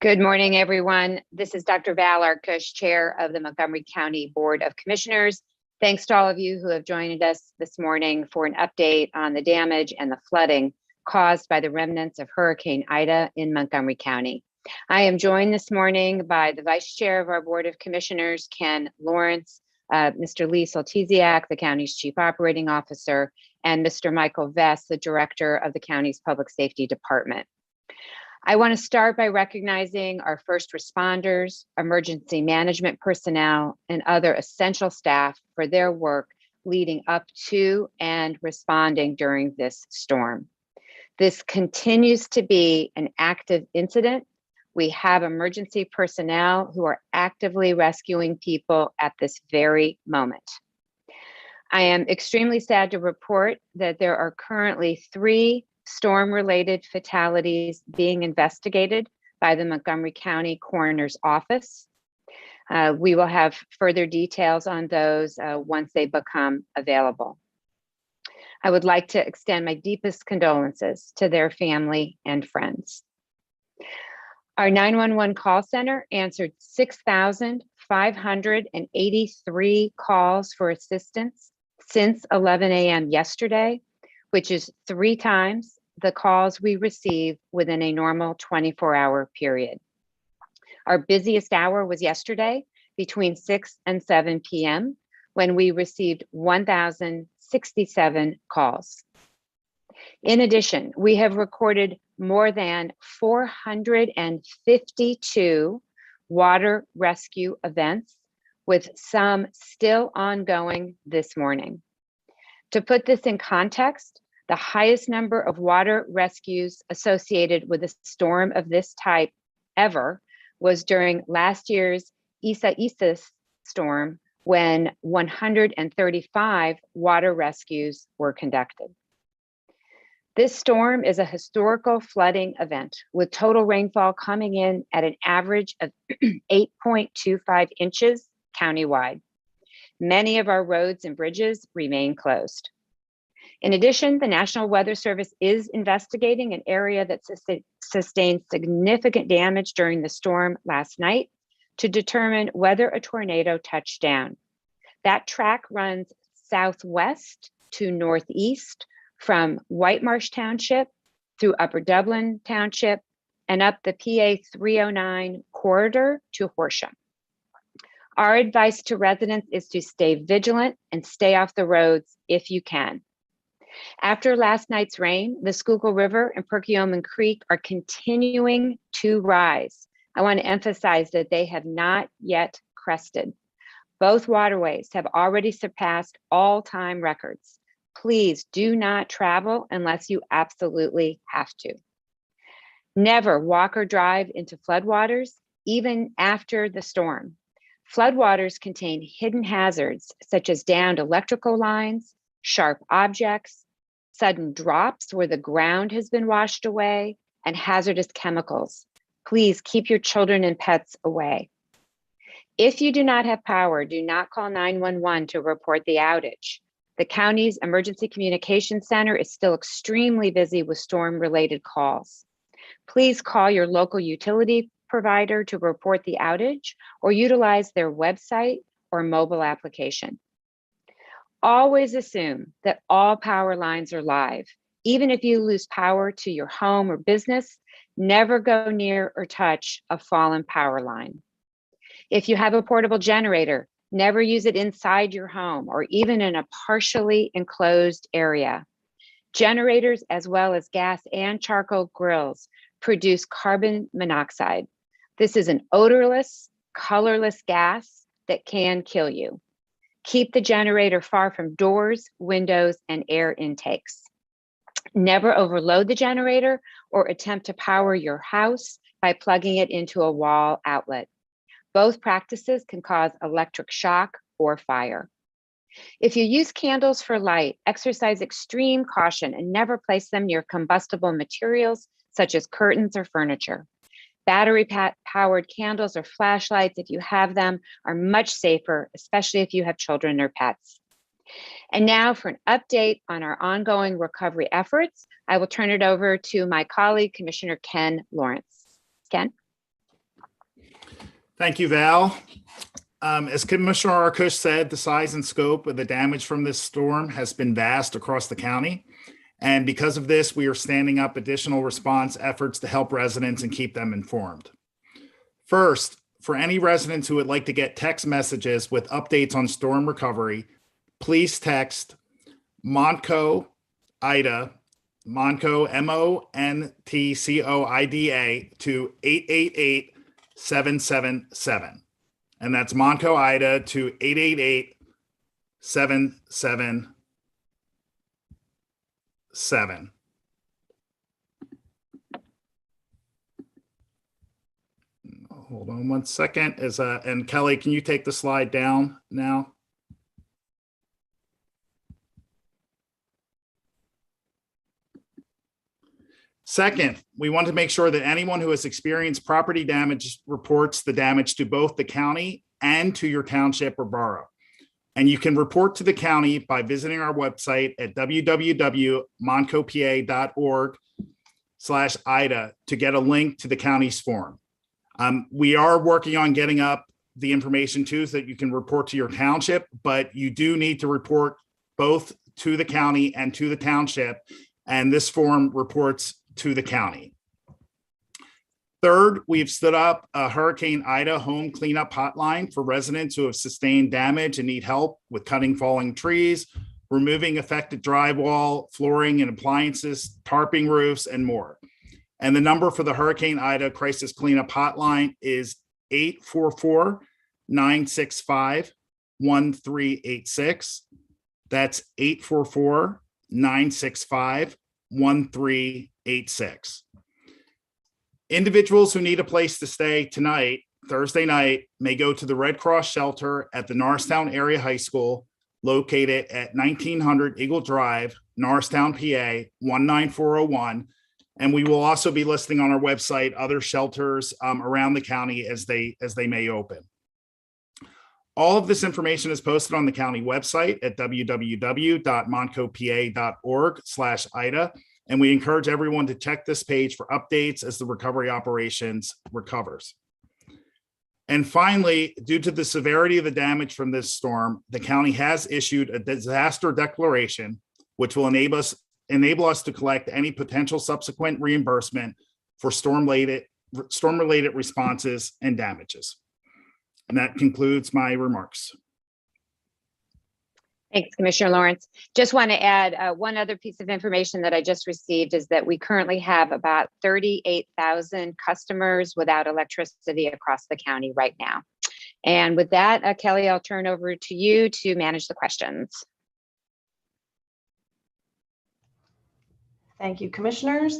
Good morning, everyone. This is Dr. Val Arkush, Chair of the Montgomery County Board of Commissioners. Thanks to all of you who have joined us this morning for an update on the damage and the flooding caused by the remnants of Hurricane Ida in Montgomery County. I am joined this morning by the Vice Chair of our Board of Commissioners, Ken Lawrence, Mr. Lee Soltysiak, the county's Chief Operating Officer, and Mr. Michael Vest, the Director of the county's Public Safety Department. I want to start by recognizing our first responders, emergency management personnel, and other essential staff for their work leading up to and responding during this storm. This continues to be an active incident. We have emergency personnel who are actively rescuing people at this very moment. I am extremely sad to report that there are currently 3 storm-related fatalities being investigated by the Montgomery County Coroner's Office. We will have further details on those once they become available. I would like to extend my deepest condolences to their family and friends. Our 911 call center answered 6,583 calls for assistance since 11 a.m. yesterday, which is 3 times the calls we receive within a normal 24-hour period. Our busiest hour was yesterday between 6 and 7 p.m. when we received 1,067 calls. In addition, we have recorded more than 452 water rescue events, with some still ongoing this morning. To put this in context, the highest number of water rescues associated with a storm of this type ever was during last year's Isa storm, when 135 water rescues were conducted. This storm is a historical flooding event with total rainfall coming in at an average of 8.25 inches countywide. Many of our roads and bridges remain closed. In addition, the National Weather Service is investigating an area that sustained significant damage during the storm last night to determine whether a tornado touched down. That track runs southwest to northeast from White Marsh Township through Upper Dublin Township and up the PA 309 corridor to Horsham. Our advice to residents is to stay vigilant and stay off the roads if you can. After last night's rain, the Schuylkill River and Perkiomen Creek are continuing to rise. I want to emphasize that they have not yet crested. Both waterways have already surpassed all-time records. Please do not travel unless you absolutely have to. Never walk or drive into floodwaters, even after the storm. Floodwaters contain hidden hazards such as downed electrical lines, sharp objects, sudden drops where the ground has been washed away, and hazardous chemicals. Please keep your children and pets away. If you do not have power, do not call 911 to report the outage. The county's Emergency Communications Center is still extremely busy with storm-related calls. Please call your local utility provider to report the outage or utilize their website or mobile application. Always assume that all power lines are live. Even if you lose power to your home or business, never go near or touch a fallen power line. If you have a portable generator, never use it inside your home or even in a partially enclosed area. Generators, as well as gas and charcoal grills, produce carbon monoxide. This is an odorless, colorless gas that can kill you. Keep the generator far from doors, windows, and air intakes. Never overload the generator or attempt to power your house by plugging it into a wall outlet. Both practices can cause electric shock or fire. If you use candles for light, exercise extreme caution and never place them near combustible materials such as curtains or furniture. Battery-powered candles or flashlights, if you have them, are much safer, especially if you have children or pets. And now for an update on our ongoing recovery efforts, I will turn it over to my colleague, Commissioner Ken Lawrence. Ken? Thank you, Val. As Commissioner Arkush said, the size and scope of the damage from this storm has been vast across the county. And because of this, we are standing up additional response efforts to help residents and keep them informed. First, for any residents who would like to get text messages with updates on storm recovery, please text MontcoIda, Montco, MontcoIda to 888-777. And that's MontcoIda to 888-777. Hold on one second. And Kelly, can you take the slide down now? Second, we want to make sure that anyone who has experienced property damage reports the damage to both the county and to your township or borough. And you can report to the county by visiting our website at www.montcopa.org/IDA to get a link to the county's form. We are working on getting up the information too, so that you can report to your township, but you do need to report both to the county and to the township. And this form reports to the county. Third, we've stood up a Hurricane Ida home cleanup hotline for residents who have sustained damage and need help with cutting falling trees, removing affected drywall, flooring and appliances, tarping roofs, and more. And the number for the Hurricane Ida Crisis Cleanup Hotline is 844-965-1386. That's 844-965-1386. Individuals who need a place to stay tonight, Thursday night, may go to the Red Cross shelter at the Norristown Area High School, located at 1900 Eagle Drive, Norristown, PA 19401. And we will also be listing on our website other shelters around the county as they may open. All of this information is posted on the county website at www.montcopa.org/IDA. And we encourage everyone to check this page for updates as the recovery operations recovers. And finally, due to the severity of the damage from this storm, the county has issued a disaster declaration, which will enable us to collect any potential subsequent reimbursement for storm-related responses and damages. And that concludes my remarks. Thanks, Commissioner Lawrence. Just want to add one other piece of information that I just received is that we currently have about 38,000 customers without electricity across the county right now. And with that, Kelly, I'll turn over to you to manage the questions. Thank you, commissioners.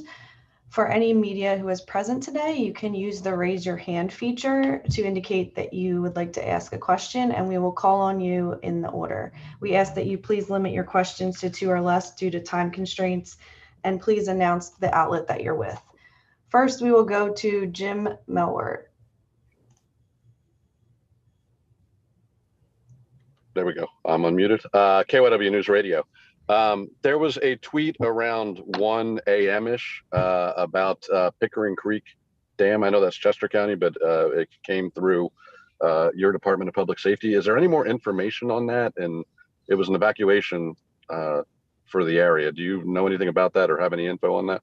For any media who is present today, you can use the raise your hand feature to indicate that you would like to ask a question, and we will call on you in the order. We ask that you please limit your questions to 2 or less due to time constraints, and please announce the outlet that you're with. First, we will go to Jim Melwert. There we go. I'm unmuted. KYW News Radio. There was a tweet around 1 a.m.-ish about Pickering Creek Dam. I know that's Chester County, but it came through your Department of Public Safety. Is there any more information on that? And it was an evacuation for the area. Do you know anything about that or have any info on that?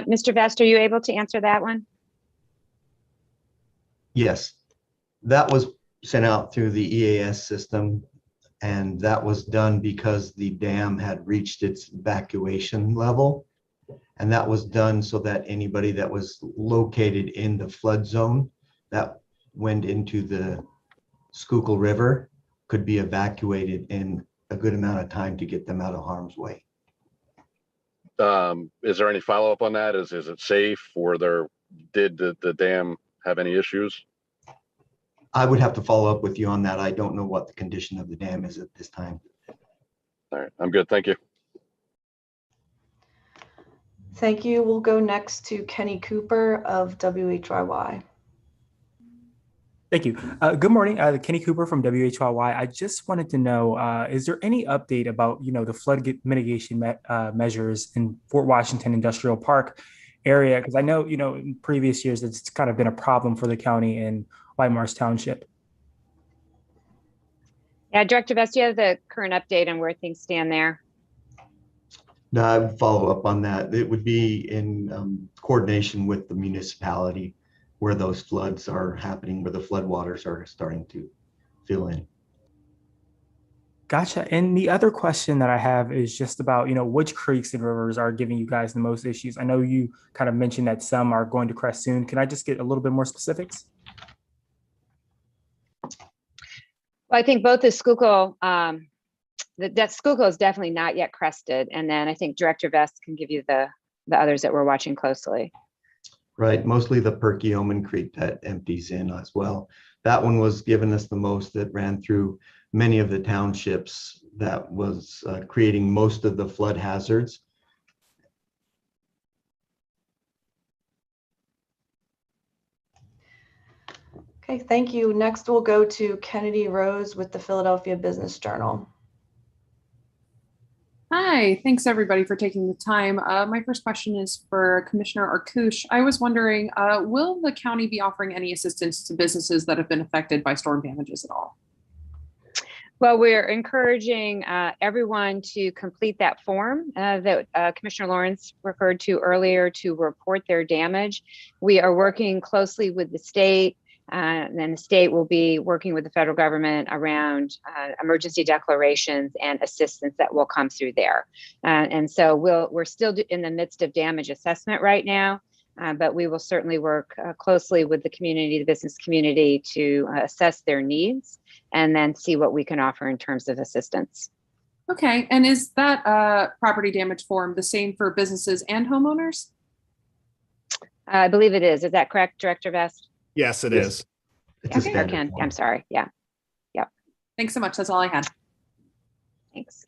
Mr. Vest, are you able to answer that one? Yes, that was sent out through the EAS system. And that was done because the dam had reached its evacuation level. And that was done so that anybody that was located in the flood zone that went into the Schuylkill River could be evacuated in a good amount of time to get them out of harm's way. Is there any follow-up on that? Is it safe, or did the dam have any issues? I would have to follow up with you on that. I don't know what the condition of the dam is at this time. All right, I'm good. Thank you. Thank you. We'll go next to Kenny Cooper of WHYY. Thank you. Good morning, Kenny Cooper from WHYY. I just wanted to know, is there any update about, the flood mitigation measures in Fort Washington Industrial Park? area? Because I know, in previous years, it's kind of been a problem for the county in White Marsh Township. Yeah, Director Vest, do you have the current update on where things stand there? No, I would follow up on that. It would be in coordination with the municipality where those floods are happening, where the floodwaters are starting to fill in. Gotcha. And the other question that I have is just about, which creeks and rivers are giving you guys the most issues? I know you kind of mentioned that some are going to crest soon. Can I just get a little bit more specifics? Well, I think both the Schuylkill, that Schuylkill is definitely not yet crested. And then I think Director Vest can give you the others that we're watching closely. Right, mostly the Perkiomen Creek that empties in as well. That one was giving us the most, that ran through many of the townships, that was creating most of the flood hazards. Okay, thank you. Next, we'll go to Kennedy Rose with the Philadelphia Business Journal. Hi, thanks everybody for taking the time. My first question is for Commissioner Arkush. I was wondering, will the county be offering any assistance to businesses that have been affected by storm damages at all? Well, we're encouraging everyone to complete that form that Commissioner Lawrence referred to earlier to report their damage. We are working closely with the state, and then the state will be working with the federal government around emergency declarations and assistance that will come through there. And so we're still in the midst of damage assessment right now, but we will certainly work closely with the community, the business community, to assess their needs and then see what we can offer in terms of assistance. Okay, and is that property damage form the same for businesses and homeowners? I believe it is. Is that correct, Director Vest? Yes, it is. It's a Or standard Ken, form. I'm sorry. Yeah, Thanks so much. That's all I had. thanks.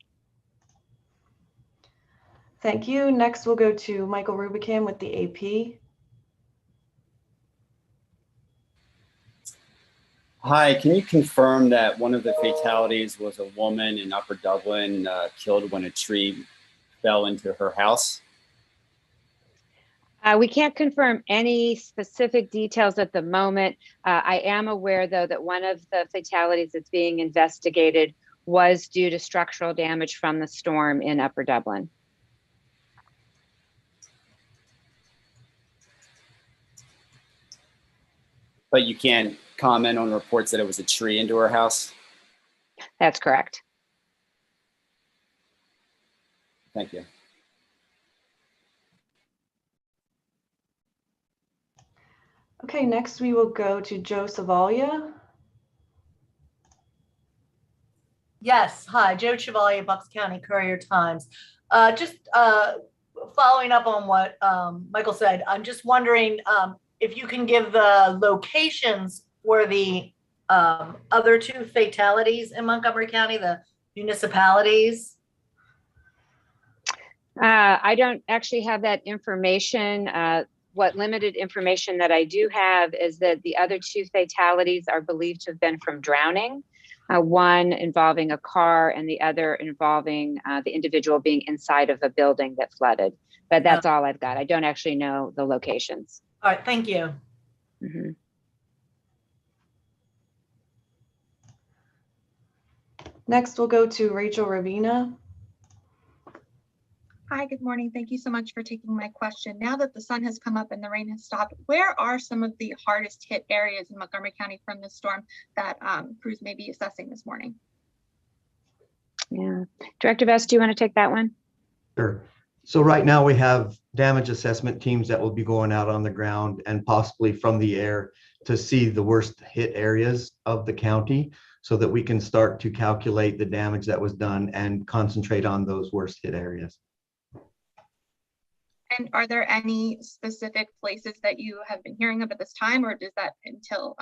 Thank you. Next, we'll go to Michael Rubicam with the AP. Hi, can you confirm that one of the fatalities was a woman in Upper Dublin killed when a tree fell into her house? We can't confirm any specific details at the moment. I am aware, though, that one of the fatalities that's being investigated was due to structural damage from the storm in Upper Dublin. But you can't comment on reports that it was a tree into her house? That's correct. Thank you. Okay, next we will go to Joe Savalia. Yes, hi, Joe Chevalier, Bucks County Courier-Times. Just following up on what Michael said, I'm just wondering if you can give the locations for the other two fatalities in Montgomery County, the municipalities. I don't actually have that information. What limited information that I do have is that the other two fatalities are believed to have been from drowning, one involving a car and the other involving the individual being inside of a building that flooded. But that's all I've got. I don't actually know the locations. All right, thank you. Mm-hmm. Next, we'll go to Rachel Ravina. Hi, good morning. Thank you so much for taking my question. Now that the sun has come up and the rain has stopped, where are some of the hardest hit areas in Montgomery County from this storm that crews may be assessing this morning? Yeah. Director Vest, do you want to take that one? Sure. So right now we have damage assessment teams that will be going out on the ground and possibly from the air to see the worst hit areas of the county so that we can start to calculate the damage that was done and concentrate on those worst hit areas. And are there any specific places that you have been hearing of at this time, or does that until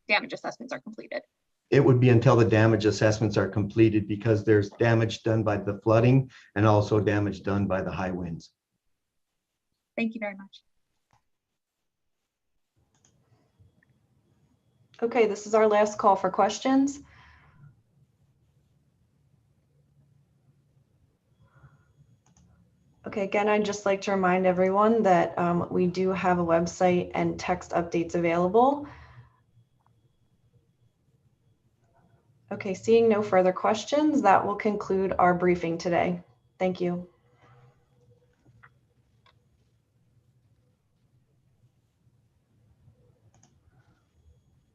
damage assessments are completed? It would be until the damage assessments are completed because there's damage done by the flooding and also damage done by the high winds. Thank you very much. Okay, this is our last call for questions. Okay, again, I'd just like to remind everyone that we do have a website and text updates available. Okay, seeing no further questions, that will conclude our briefing today. Thank you.